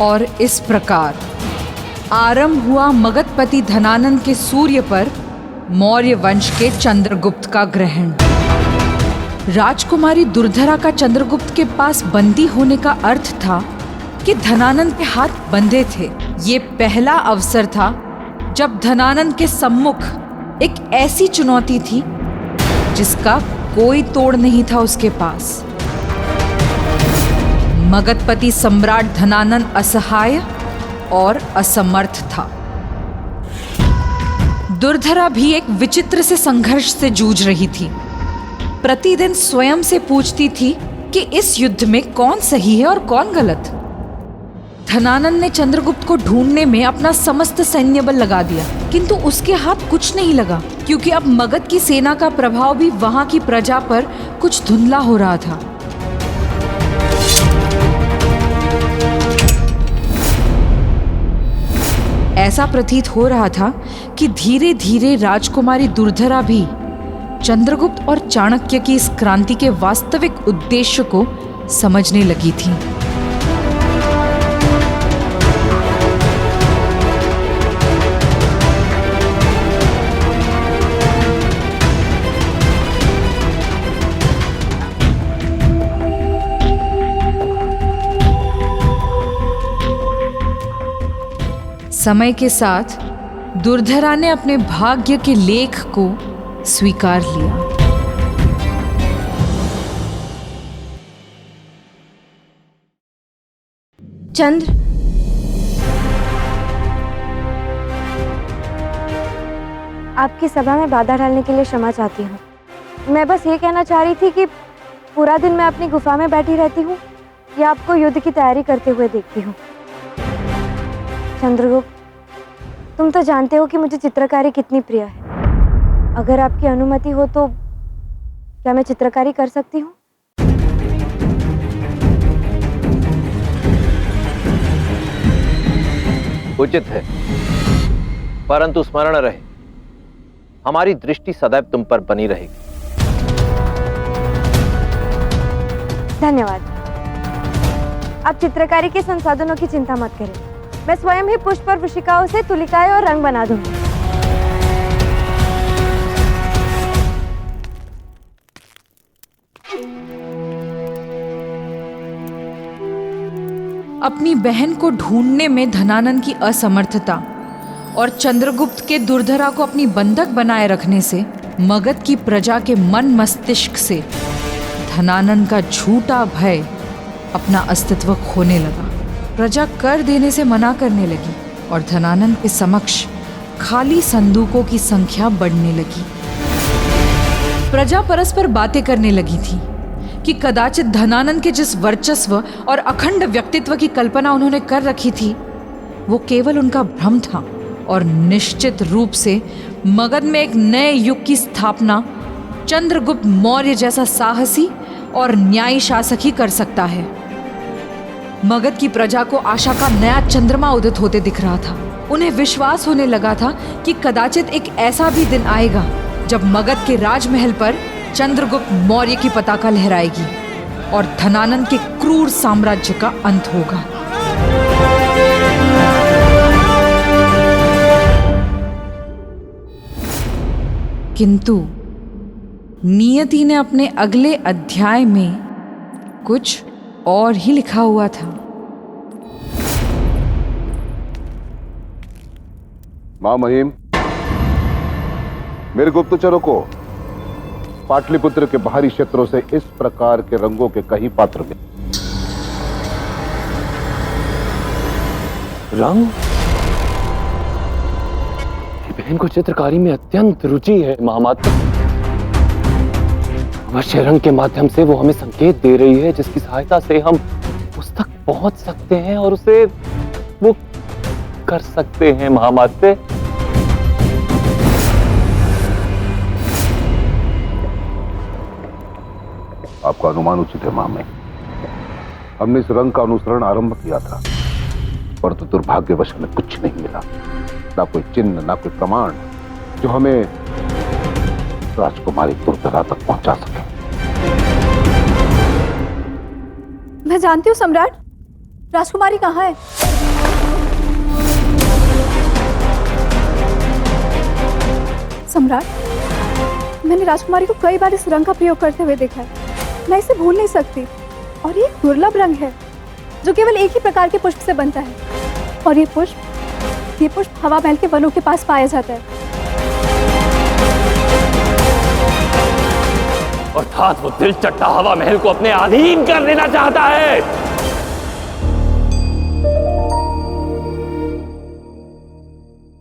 और इस प्रकार आरंभ हुआ मगधपति धनानंद के सूर्य पर मौर्य वंश के चंद्रगुप्त का ग्रहण। राजकुमारी दुर्धरा का चंद्रगुप्त के पास बंदी होने का अर्थ था कि धनानंद के हाथ बंधे थे। ये पहला अवसर था जब धनानंद के सम्मुख एक ऐसी चुनौती थी जिसका कोई तोड़ नहीं था उसके पास। मगधपति सम्राट धनानंद असहाय और असमर्थ था। दुर्धरा भी एक विचित्र से संघर्ष से जूझ रही थी। प्रतिदिन स्वयं से पूछती थी कि इस युद्ध में कौन सही है और कौन गलत। धनानंद ने चंद्रगुप्त को ढूंढने में अपना समस्त सैन्य बल लगा दिया, किंतु उसके हाथ कुछ नहीं लगा, क्योंकि अब मगध की सेना का प्रभाव भी वहां की प्रजा पर कुछ धुंधला हो रहा था। ऐसा प्रतीत हो रहा था कि धीरे धीरे राजकुमारी दुर्धरा भी चंद्रगुप्त और चाणक्य की इस क्रांति के वास्तविक उद्देश्य को समझने लगी थी। समय के साथ दुर्धरा ने अपने भाग्य के लेख को स्वीकार लिया। चंद्र, आपकी सभा में बाधा डालने के लिए क्षमा चाहती हूँ। मैं बस ये कहना चाह रही थी कि पूरा दिन मैं अपनी गुफा में बैठी रहती हूँ या आपको युद्ध की तैयारी करते हुए देखती हूँ। चंद्रगुप्त, तुम तो जानते हो कि मुझे चित्रकारी कितनी प्रिय है। अगर आपकी अनुमति हो तो क्या मैं चित्रकारी कर सकती हूँ? उचित है, परंतु स्मरण रहे, हमारी दृष्टि सदैव तुम पर बनी रहेगी। धन्यवाद। आप चित्रकारी के संसाधनों की चिंता मत करें, मैं स्वयं ही पुष्प और वृषिकाओं से तुलिकाएं और रंग बना दूंगी। अपनी बहन को ढूंढने में धनानंद की असमर्थता और चंद्रगुप्त के दुर्धरा को अपनी बंधक बनाए रखने से मगध की प्रजा के मन मस्तिष्क से धनानंद का झूठा भय अपना अस्तित्व खोने लगा। प्रजा कर देने से मना करने लगी और धनानंद के समक्ष खाली संदूकों की संख्या बढ़ने लगी। प्रजा परस्पर बातें करने लगी थी कि कदाचित धनानंद के जिस वर्चस्व और अखंड व्यक्तित्व की कल्पना उन्होंने कर रखी थी वो केवल उनका भ्रम था और निश्चित रूप से मगध में एक नए युग की स्थापना चंद्रगुप्त मौर्य जैसा साहसी और न्यायी शासक ही कर सकता है। मगध की प्रजा को आशा का नया चंद्रमा उदित होते दिख रहा था। उन्हें विश्वास होने लगा था कि कदाचित एक ऐसा भी दिन आएगा जब मगध के राजमहल पर चंद्रगुप्त मौर्य की पताका लहराएगी और धनानंद के क्रूर साम्राज्य का अंत होगा। किंतु नियति ने अपने अगले अध्याय में कुछ और ही लिखा हुआ था। मां महिम, मेरे गुप्तचरों को पाटलिपुत्र के बाहरी क्षेत्रों से इस प्रकार के रंगों के कई पात्र मिले। रंग? बहन को चित्रकारी में अत्यंत रुचि है महामात्र। अवश्य रंग के माध्यम से वो हमें संकेत दे रही है जिसकी सहायता से हम उस तक पहुंच सकते हैं और उसे वो कर सकते हैं महामात्र। आपका अनुमान उचित है मां। हमने इस रंग का अनुसरण आरंभ किया था, परंतु दुर्भाग्यवश हमें कुछ नहीं मिला। ना कोई चिन्ह, ना कोई प्रमाण जो हमें राजकुमारी दुर्धरा तक पहुंचा सके। मैं जानती हूँ सम्राट, राजकुमारी कहाँ है। सम्राट, मैंने राजकुमारी को कई बार इस रंग का प्रयोग करते हुए देखा है। मैं इसे भूल नहीं सकती। और ये एक दुर्लभ रंग है जो केवल एक ही प्रकार के पुष्प से बनता है। और ये पुष्प हवा महल के वनों के पास पाया जाता है। अर्थात वो दिल चट्टा हवा महल को अपने अधीन कर लेना चाहता है।